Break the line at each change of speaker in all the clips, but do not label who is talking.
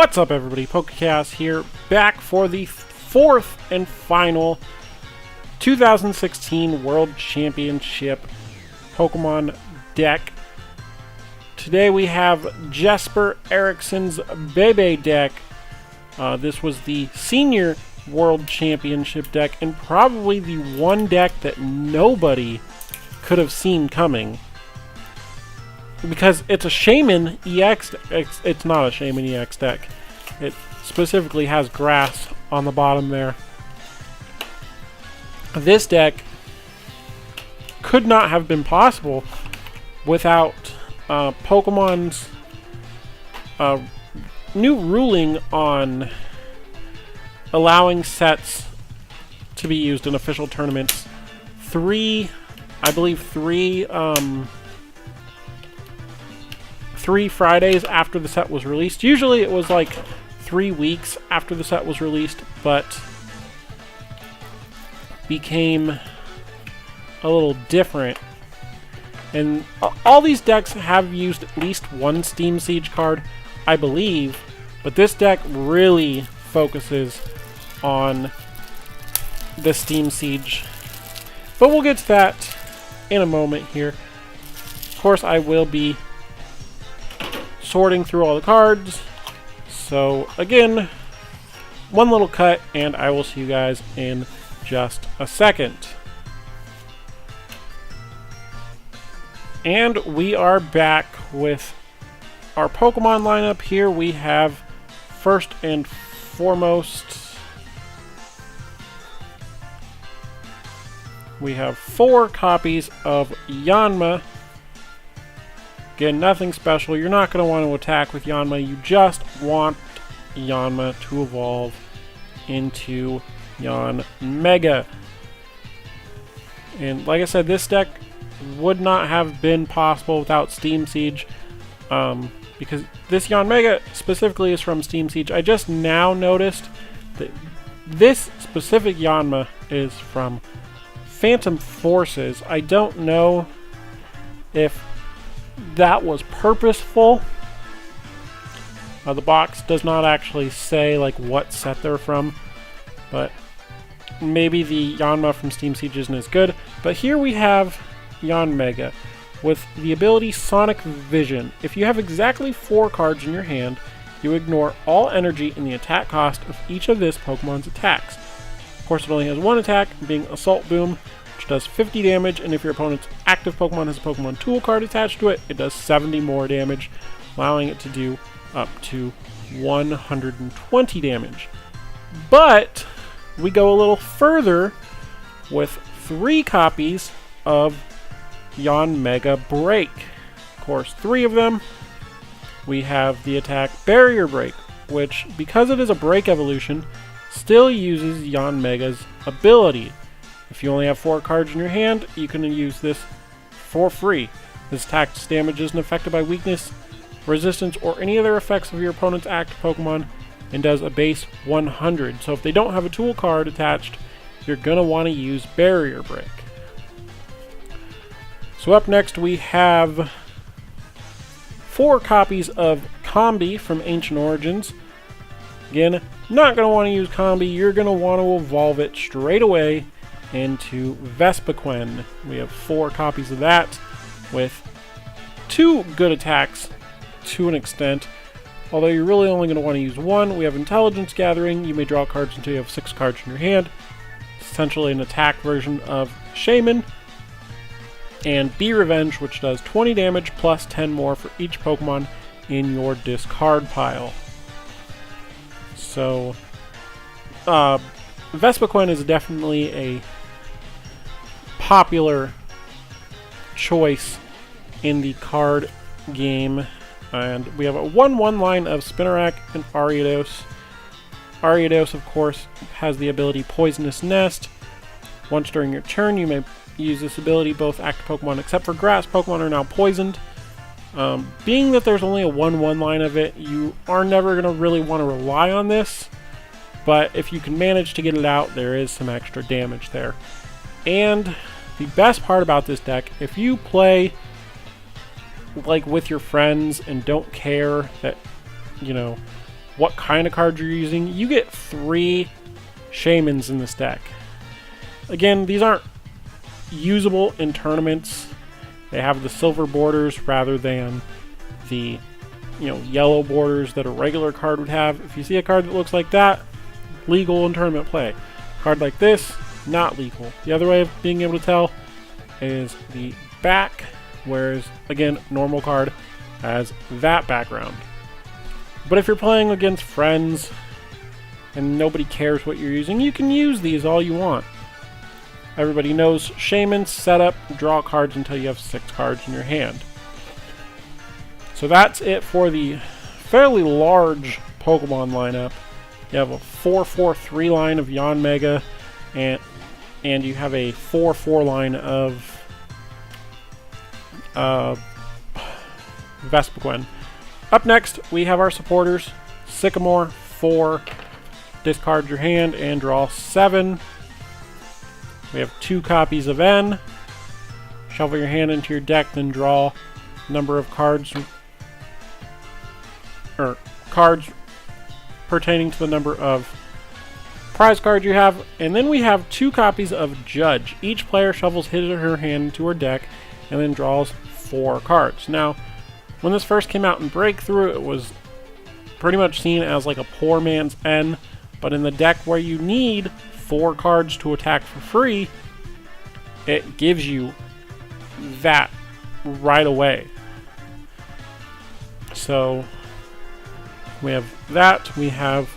What's up, everybody? PokéKaos here, back for the fourth and final 2016 World Championship Pokemon deck. Today we have Jesper Ericsson's Bebe deck. This was the Senior World Championship deck, and probably the one deck that nobody could have seen coming. Because it's a Shaymin EX, it's not a Shaymin EX deck. It specifically has grass on the bottom there. This deck could not have been possible without Pokemon's new ruling on allowing sets to be used in official tournaments. Three Fridays after the set was released. Usually it was like 3 weeks after the set was released, but became a little different. And all these decks have used at least one Steam Siege card, I believe, but this deck really focuses on the Steam Siege. But we'll get to that in a moment here. Of course, I will be sorting through all the cards. So again, one little cut, and I will see you guys in just a second. And we are back with our Pokemon lineup here. We have first and foremost, we have 4 copies of Yanma. Again, nothing special. You're not going to want to attack with Yanma. You just want Yanma to evolve into Yanmega. And like I said, this deck would not have been possible without Steam Siege, because this Yanmega specifically is from Steam Siege. I just now noticed that this specific Yanma is from Phantom Forces. I don't know if that was purposeful. The box does not actually say like what set they're from, but maybe the Yanma from Steam Siege isn't as good. But here we have Yanmega with the ability Sonic Vision. If you have exactly 4 cards in your hand, you ignore all energy in the attack cost of each of this Pokemon's attacks. Of course, it only has one attack, being Assault Boom, which does 50 damage, and if your opponent's active Pokemon has a Pokemon Tool card attached to it, it does 70 more damage, allowing it to do up to 120 damage. But we go a little further with 3 copies of Yanmega BREAK. Of course, 3 of them. We have the attack Barrier Break, which, because it is a Break evolution, still uses Yanmega's ability. If you only have 4 cards in your hand, you can use this for free. This attack's damage isn't affected by weakness, resistance, or any other effects of your opponent's active Pokemon, and does a base 100. So if they don't have a tool card attached, you're going to want to use Barrier Break. So up next we have 4 copies of Combi from Ancient Origins. Again, not going to want to use Combi, you're going to want to evolve it straight away into Vespiquen. We have 4 copies of that with 2 good attacks to an extent, although you're really only going to want to use 1. We have Intelligence Gathering. You may draw cards until you have 6 cards in your hand. It's essentially an attack version of Shaymin. And Be Revenge, which does 20 damage plus 10 more for each Pokemon in your discard pile. So Vespiquen is definitely a popular choice in the card game, and we have a 1/1 line of Spinarak and Ariados. Ariados, of course, has the ability Poisonous Nest. Once during your turn, you may use this ability. Both active Pokemon except for grass Pokemon are now poisoned. Being that there's only a 1/1 line of it, you are never going to really want to rely on this, but if you can manage to get it out, there is some extra damage there. And the best part about this deck, if you play like with your friends and don't care that, you know, what kind of cards you're using, you get 3 Shaymins in this deck. Again, these aren't usable in tournaments. They have the silver borders rather than the yellow borders that a regular card would have. If you see a card that looks like that, legal in tournament play. A card like this, not legal. The other way of being able to tell is the back, whereas again, normal card has that background. But if you're playing against friends and nobody cares what you're using, you can use these all you want. Everybody knows Shaymin setup, draw cards until you have 6 cards in your hand. So that's it for the fairly large Pokemon lineup. You have a 4-4-3 line of Yanmega, and you have a 4-4 line of Vespiquen. Up next, we have our supporters. Sycamore, 4. Discard your hand and draw 7. We have 2 copies of N. Shuffle your hand into your deck, then draw number of cards, or cards pertaining to the number of prize cards you have. And then we have 2 copies of Judge. Each player shuffles his or her hand into her deck and then draws 4 cards. Now, when this first came out in Breakthrough, it was pretty much seen as like a poor man's N, but in the deck where you need 4 cards to attack for free, it gives you that right away. So we have that. We have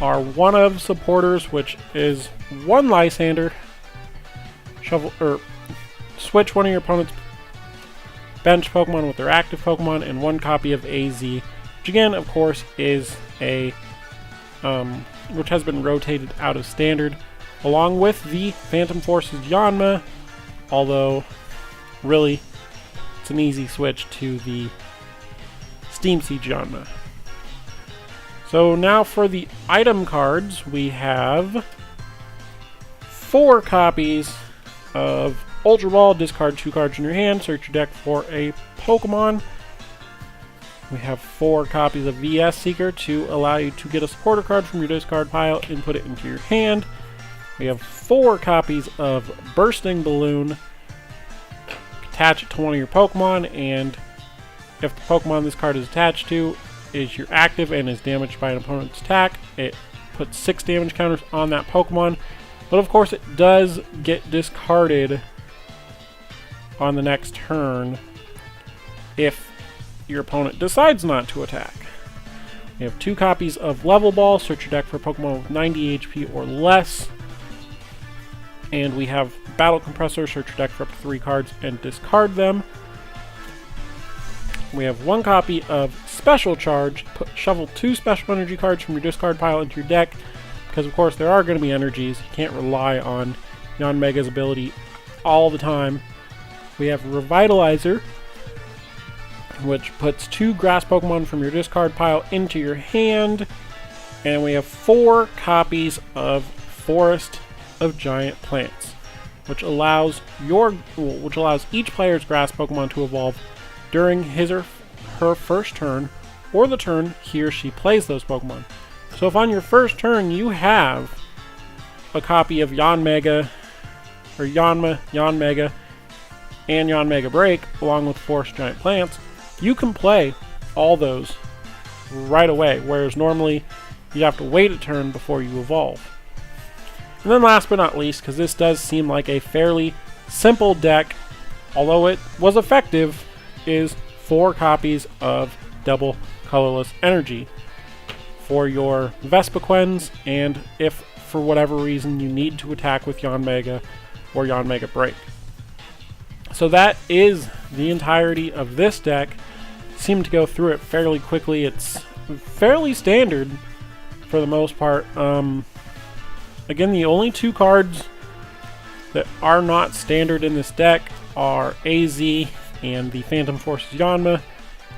our one of supporters, which is 1 Lysander. Shuffle or switch one of your opponent's bench Pokemon with their active Pokemon and 1 copy of AZ, which again, of course, is a which has been rotated out of Standard, along with the Phantom Forces Yanma, although really it's an easy switch to the Steam Siege Yanma. So now for the item cards, we have 4 copies of Ultra Ball. Discard 2 cards in your hand, search your deck for a Pokemon. We have 4 copies of VS Seeker to allow you to get a supporter card from your discard pile and put it into your hand. We have 4 copies of Bursting Balloon. Attach it to one of your Pokemon, and if the Pokemon this card is attached to is your active and is damaged by an opponent's attack, it puts 6 damage counters on that Pokemon. But of course, it does get discarded on the next turn if your opponent decides not to attack. We have 2 copies of Level Ball. Search your deck for a Pokemon with 90 HP or less. And we have Battle Compressor. Search your deck for up to 3 cards and discard them. We have 1 copy of Special Charge. Shuffle 2 special energy cards from your discard pile into your deck, because of course there are going to be energies. You can't rely on Yanmega's ability all the time. We have Revitalizer, which puts 2 grass Pokemon from your discard pile into your hand. And we have 4 copies of Forest of Giant Plants, which allows each player's grass Pokemon to evolve during his or her first turn, or the turn he or she plays those Pokemon. So if on your first turn you have a copy of Yanmega, or Yanma, Yanmega, and Yanmega BREAK, along with Forest Giant Plants, you can play all those right away, whereas normally you have to wait a turn before you evolve. And then last but not least, because this does seem like a fairly simple deck, although it was effective, is 4 copies of Double Colorless Energy for your Vespiquens, and if for whatever reason you need to attack with Yanmega or Yanmega BREAK. So that is the entirety of this deck. Seemed to go through it fairly quickly. It's fairly standard for the most part. Again, the only 2 cards that are not standard in this deck are AZ and the Phantom Forces Yanma.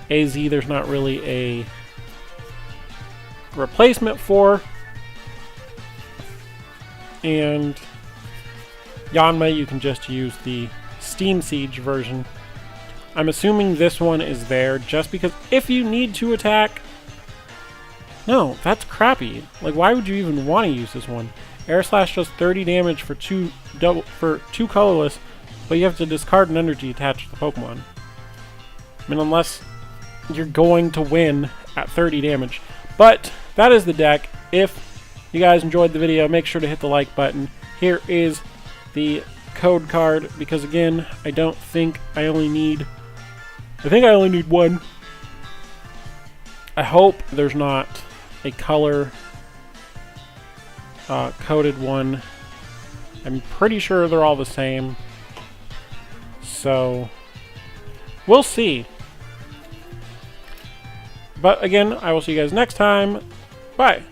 AZ there's not really a replacement for, and Yanma you can just use the Steam Siege version. I'm assuming this one is there just because if you need to attack, No, that's crappy. Like, why would you even want to use this one? Air Slash does 30 damage for two colorless, but you have to discard an energy attached to the Pokemon. I mean, unless you're going to win at 30 damage. But that is the deck. If you guys enjoyed the video, make sure to hit the like button. Here is the code card, because again, I think I only need one. I hope there's not a color coded one. I'm pretty sure they're all the same. So we'll see. But again, I will see you guys next time. Bye.